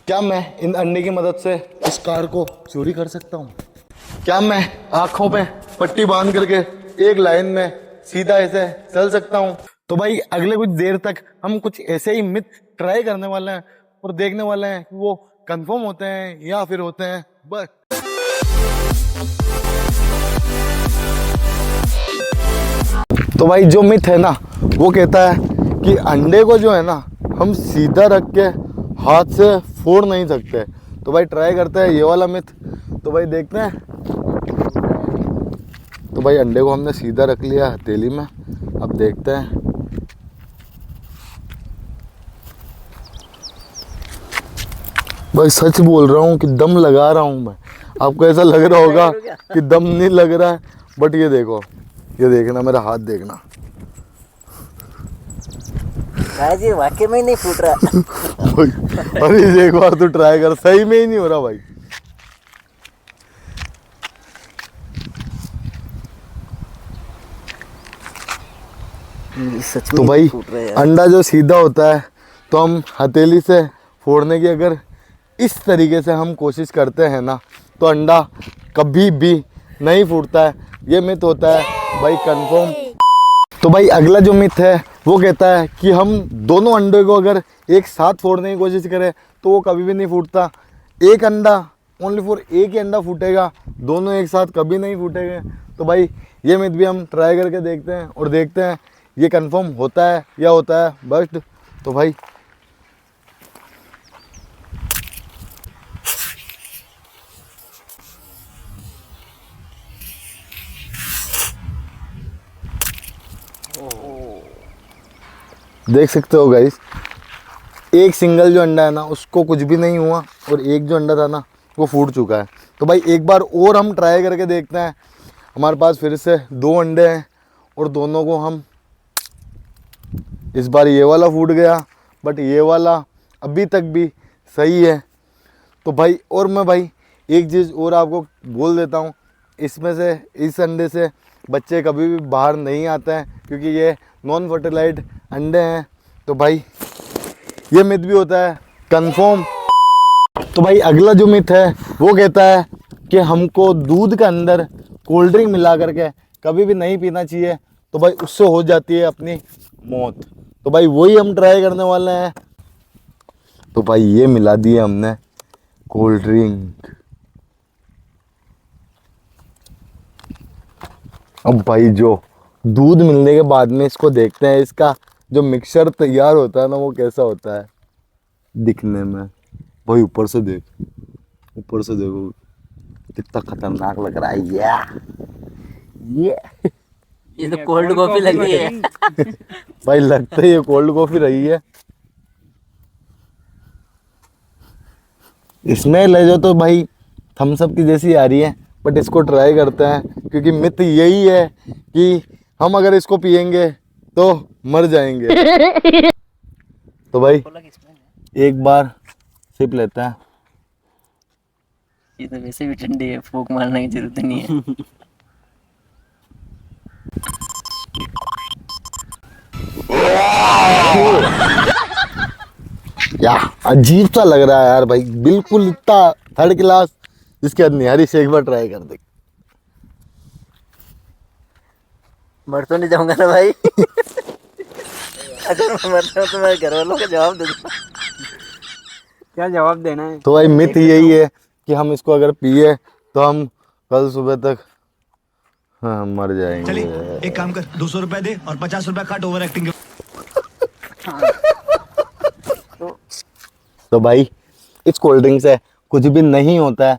क्या मैं इन अंडे की मदद से इस कार को चोरी कर सकता हूँ? क्या मैं आंखों पे पट्टी बांध करके एक लाइन में सीधा ऐसे चल सकता हूँ? तो भाई अगले कुछ देर तक हम कुछ ऐसे ही मिथ ट्राई करने वाले हैं और देखने वाले हैं कि वो कंफर्म होते हैं या फिर होते हैं बस। तो भाई जो मिथ है ना वो कहता है कि अंडे को जो है ना हम सीधा रख के हाथ से फोड़ नहीं सकते। तो भाई ट्राई करते हैं ये वाला मिथ। तो भाई देखते हैं। तो भाई अंडे को हमने सीधा रख लिया हथेली में। अब देखते हैं। भाई सच बोल रहा हूँ कि दम लगा रहा हूँ मैं। आपको ऐसा लग रहा होगा कि दम नहीं लग रहा है, बट ये देखो, ये देखना, मेरा हाथ देखना। जी वाकई में नहीं फूट रहा। अरे एक बार तो ट्राई कर, सही में ही नहीं हो रहा भाई। सच में तो भाई फूट रहा है यार। अंडा जो सीधा होता है तो हम हथेली से फोड़ने की अगर इस तरीके से हम कोशिश करते हैं ना तो अंडा कभी भी नहीं फूटता है। ये मिथ होता है भाई कंफर्म। तो भाई अगला जो मिथ है वो कहता है कि हम दोनों अंडे को अगर एक साथ फोड़ने की कोशिश करें तो वो कभी भी नहीं फूटता। एक अंडा ओनली फॉर एक ही अंडा फूटेगा, दोनों एक साथ कभी नहीं फूटेंगे। तो भाई ये मिथ भी हम ट्राई करके देखते हैं और देखते हैं ये कंफर्म होता है या होता है बस्ट। तो भाई देख सकते हो गाइस, एक सिंगल जो अंडा है ना उसको कुछ भी नहीं हुआ और एक जो अंडा था ना वो फूट चुका है। तो भाई एक बार और हम ट्राई करके देखते हैं। हमारे पास फिर से दो अंडे हैं और दोनों को हम, इस बार ये वाला फूट गया बट ये वाला अभी तक भी सही है। तो भाई और मैं भाई एक चीज़ और आपको बोल देता हूँ, इसमें से इस अंडे से बच्चे कभी भी बाहर नहीं आते हैं क्योंकि ये नॉन फर्टिलाइज्ड अंडे हैं। तो भाई ये मिथ भी होता है कंफर्म। तो भाई अगला जो मिथ है वो कहता है कि हमको दूध के अंदर कोल्ड ड्रिंक मिला करके कभी भी नहीं पीना चाहिए, तो भाई उससे हो जाती है अपनी मौत। तो भाई वही हम ट्राई करने वाले हैं। तो भाई ये मिला दिया हमने कोल्ड ड्रिंक। अब भाई जो दूध मिलने के बाद में इसको देखते हैं, इसका जो मिक्सचर तैयार होता है ना वो कैसा होता है दिखने में। भाई ऊपर से देख, ऊपर से देखो कितना खतरनाक लग रहा है। ये तो कोल्ड कॉफी लगी है। भाई लगता है ये कोल्ड कॉफी रही है। इसमें ले जाओ तो भाई थम्स अप की जैसी आ रही है, बट इसको ट्राई करते हैं क्योंकि मिथ यही है कि हम अगर इसको पियेंगे तो मर जाएंगे। तो भाई एक बार सिप लेते हैं। ये तो वैसे भी ठंडी है, फूंक मारने की जरूरत नहीं है। यार अजीब सा लग रहा है यार भाई, बिल्कुल इतना थर्ड क्लास। जिसके बाद निहारी से एक बार ट्राई कर दे। मर तो नहीं जाऊंगा ना भाई। अगर मैं मरता हूँ तो मैं घर वालों का जवाब दे दूंगा। क्या जवाब देना है? तो भाई मिथ यही है कि हम इसको अगर पिए तो हम कल सुबह तक हाँ मर जाएंगे। चलिए एक काम कर, 200 रुपए दे और 50 रुपए काट ओवर एक्टिंग के। तो भाई इस कोल्ड ड्रिंक से कुछ भी नहीं होता है,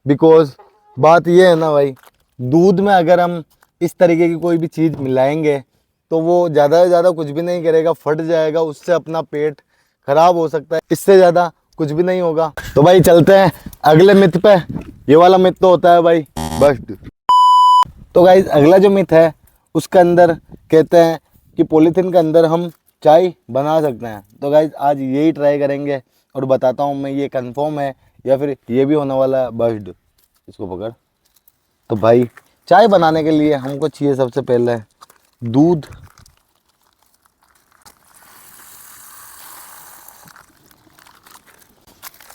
बिकॉज बात ये है ना भाई, दूध में अगर हम इस तरीके की कोई भी चीज़ मिलाएंगे तो वो ज़्यादा से ज़्यादा कुछ भी नहीं करेगा, फट जाएगा, उससे अपना पेट खराब हो सकता है, इससे ज़्यादा कुछ भी नहीं होगा। तो भाई चलते हैं अगले मिथ पे। ये वाला मिथ तो होता है भाई बस्ट। तो गाइस अगला जो मिथ है उसके अंदर कहते हैं कि पॉलीथीन के अंदर हम चाय बना सकते हैं। तो गाइस आज यही ट्राई करेंगे और बताता हूँ मैं ये कंफर्म है या फिर ये भी होने वाला है बस्ट। इसको पकड़। तो भाई चाय बनाने के लिए हमको चाहिए सबसे पहले दूध,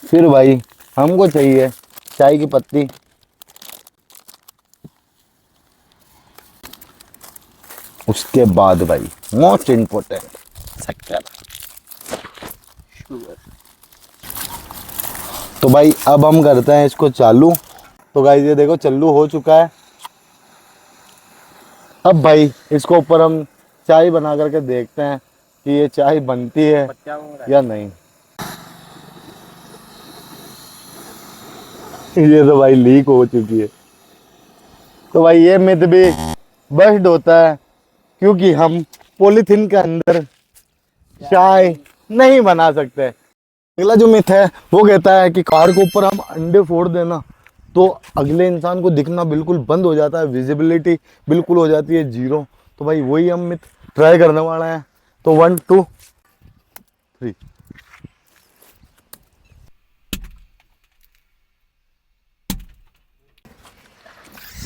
फिर भाई हमको चाहिए चाय की पत्ती। उसके बाद भाई मोस्ट इम्पोर्टेंट शक्कर। तो भाई अब हम करते हैं इसको चालू। तो गाइस ये देखो चालू हो चुका है। अब भाई इसको ऊपर हम चाय बना करके देखते हैं कि ये चाय बनती है या नहीं। ये तो भाई लीक हो चुकी है। तो भाई ये मिथ भी बस्ट होता है क्योंकि हम पॉलीथीन के अंदर चाय नहीं बना सकते। अगला जो मिथ है वो कहता है कि कार के ऊपर हम अंडे फोड़ देना तो अगले इंसान को दिखना बिल्कुल बंद हो जाता है, विजिबिलिटी बिल्कुल हो जाती है जीरो। तो भाई वही हम मिथ ट्राई करने वाला है। तो 1 2 3।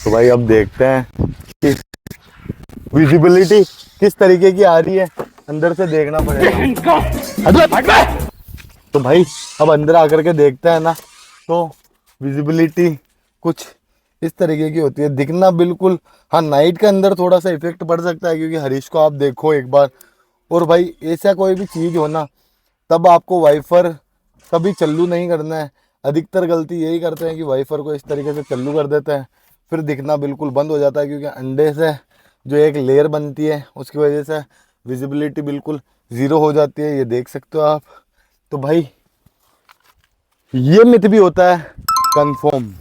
तो भाई अब देखते हैं कि विजिबिलिटी किस तरीके की आ रही है, अंदर से देखना पड़ेगा। तो भाई अब अंदर आकर के देखते हैं ना, तो विजिबिलिटी कुछ इस तरीके की होती है, दिखना बिल्कुल। हाँ नाइट के अंदर थोड़ा सा इफेक्ट पड़ सकता है क्योंकि हरीश को आप देखो एक बार। और भाई ऐसा कोई भी चीज़ हो ना तब आपको वाइफर कभी चालू नहीं करना है। अधिकतर गलती यही करते हैं कि वाइफर को इस तरीके से चालू कर देते हैं, फिर दिखना बिल्कुल बंद हो जाता है क्योंकि अंडे से जो एक लेयर बनती है उसकी वजह से विजिबिलिटी बिल्कुल ज़ीरो हो जाती है। ये देख सकते हो आप। तो भाई ये मिथ भी होता है कंफर्म।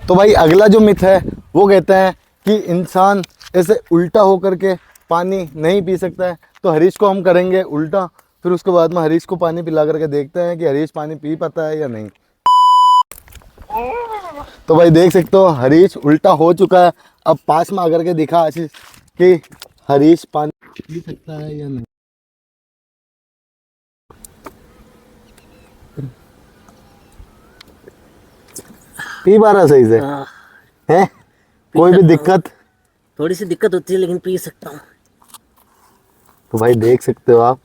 तो भाई अगला जो मिथ है वो कहता है कि इंसान ऐसे उल्टा होकर के पानी नहीं पी सकता है। तो हरीश को हम करेंगे उल्टा, फिर उसके बाद में हरीश को पानी पिला करके देखते हैं कि हरीश पानी पी पाता है या नहीं। तो भाई देख सकते हो हरीश उल्टा हो चुका है। अब पास में आकर के दिखा आशीष कि हरीश पानी पी सकता है या नहीं। पी पा रहा सही से हाँ, है? कोई भी दिक्कत? थोड़ी सी दिक्कत होती है लेकिन पी सकता हूँ। तो भाई देख सकते हो आप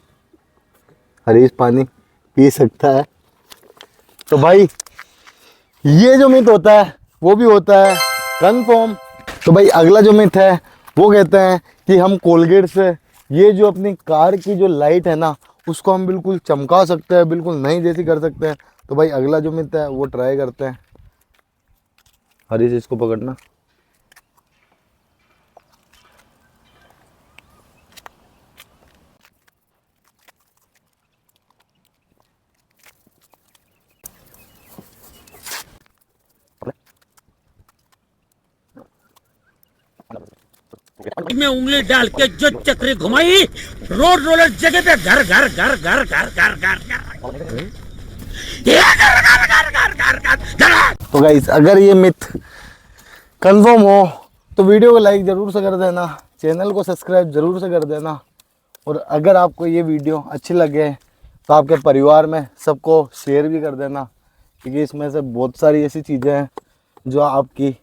हरीश पानी पी सकता है। तो भाई ये जो मिथ होता है वो भी होता है कंफर्म। तो भाई अगला जो मिथ है वो कहते हैं कि हम कोलगेट से ये जो अपनी कार की जो लाइट है ना उसको हम बिल्कुल चमका सकते हैं, बिल्कुल नई जैसी कर सकते हैं। तो भाई अगला जो मिथ है वो ट्राई करते हैं। हरीश इसको पकड़ना। में उंगली डाल के जो चक्री घुमाई, रोड रोलर जगह पे घर घर घर घर घर घर घर घर। तो गाइस अगर ये मिथ कंफर्म हो तो वीडियो को लाइक ज़रूर से कर देना, चैनल को सब्सक्राइब ज़रूर से कर देना। और अगर आपको ये वीडियो अच्छी लगे तो आपके परिवार में सबको शेयर भी कर देना क्योंकि इसमें से बहुत सारी ऐसी चीज़ें हैं जो आपकी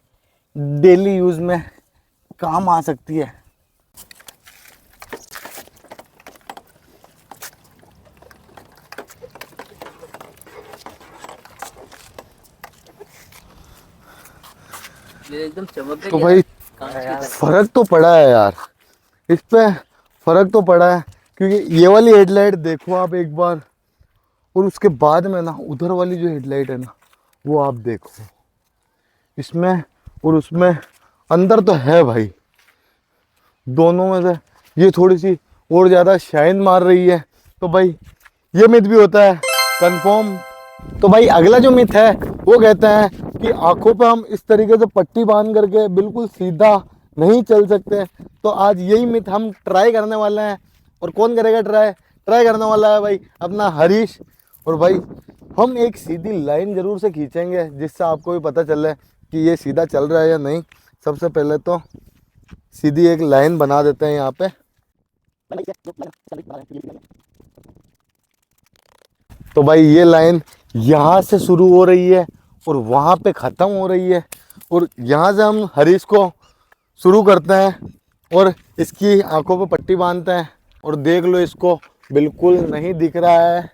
डेली यूज़ में काम आ सकती है। ये एकदम चमक तो भाई फर्क तो पड़ा है यार, इस पे फर्क तो पड़ा है क्योंकि ये वाली हेडलाइट देखो आप एक बार और उसके बाद में ना उधर वाली जो हेडलाइट है ना वो आप देखो, इसमें और उसमें अंदर तो है भाई। दोनों में से ये थोड़ी सी और ज़्यादा शाइन मार रही है। तो भाई ये मिथ भी होता है कंफर्म। तो भाई अगला जो मिथ है वो कहता है कि आंखों पे हम इस तरीके से पट्टी बांध करके बिल्कुल सीधा नहीं चल सकते। तो आज यही मिथ हम ट्राई करने वाले हैं। और कौन करेगा ट्राई करने वाला है भाई अपना हरीश। और भाई हम एक सीधी लाइन ज़रूर से खींचेंगे जिससे आपको भी पता चले कि ये सीधा चल रहा है या नहीं। सबसे पहले तो सीधी एक लाइन बना देते हैं यहाँ पे। तो भाई ये लाइन यहाँ से शुरू हो रही है और वहाँ पे ख़त्म हो रही है और यहाँ से हम हरीश को शुरू करते हैं और इसकी आंखों पे पट्टी बांधते हैं और देख लो इसको बिल्कुल नहीं दिख रहा है।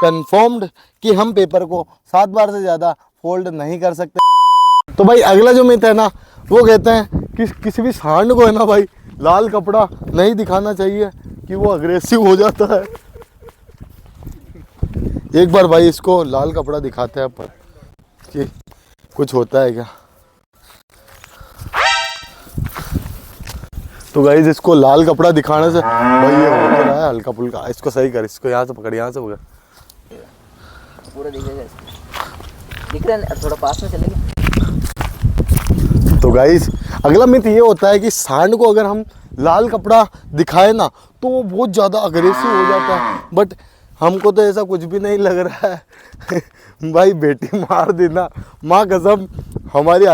कंफर्म्ड कि हम पेपर को 7 बार से ज़्यादा फोल्ड नहीं कर सकते। तो भाई अगला जो मिथ है ना, वो कहते हैं कि किसी भी सांड को है ना भाई लाल कपड़ा नहीं दिखाना चाहिए कि वो अग्रेसिव हो जाता है। एक बार भाई इसको लाल कपड़ा दिखाते हैं पर कि कुछ होता है क्या। तो गाइस इसको लाल कपड़ा दिखाने से भाई ये हो तो रहा है हल्का फुल्का। इसको सही कर, इसको यहाँ से पकड़, यहाँ से पकड़। पूरा दिखेगा इसको। दिख रहा है, थोड़ा पास में चलेंगे। तो गाइस अगला मिथ ये होता है कि सांड को अगर हम लाल कपड़ा दिखाए ना तो वो बहुत ज़्यादा अग्रेसिव हो जाता है, बट हमको तो ऐसा कुछ भी नहीं लग रहा है। भाई बेटी मार देना, माँ कसम हमारी।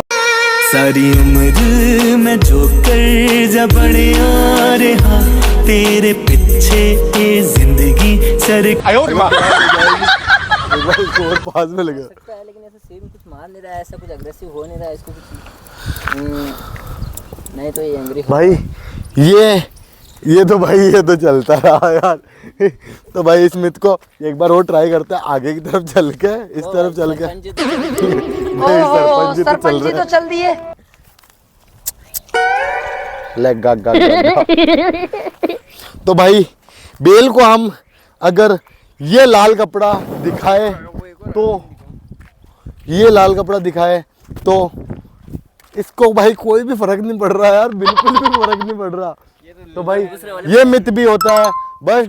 सारी उम्र मैं जो कर जा बड़े आ रहा तेरे पीछे ये जिंदगी सर और पास में लगा सकता है, लेकिन ऐसा सेम कुछ मार नहीं रहा है, ऐसा कुछ अग्रेसिव हो नहीं रहा है इसको कुछ। नहीं तो ये एंग्री भाई। ये तो भाई ये तो चलता रहा यार। तो भाई इस मिथ को एक बार और ट्राई करते हैं, आगे की तरफ चल के, इस तरफ चल के। नहीं, सरपंच जी तो चल दिए। लेग गा गा गा। तो भाई बेल को हम अगर ये लाल कपड़ा दिखाए तो इसको भाई कोई भी फर्क नहीं पड़ रहा यार, बिल्कुल भी फर्क नहीं पड़ रहा। तो भाई ये मिथ भी होता है, बस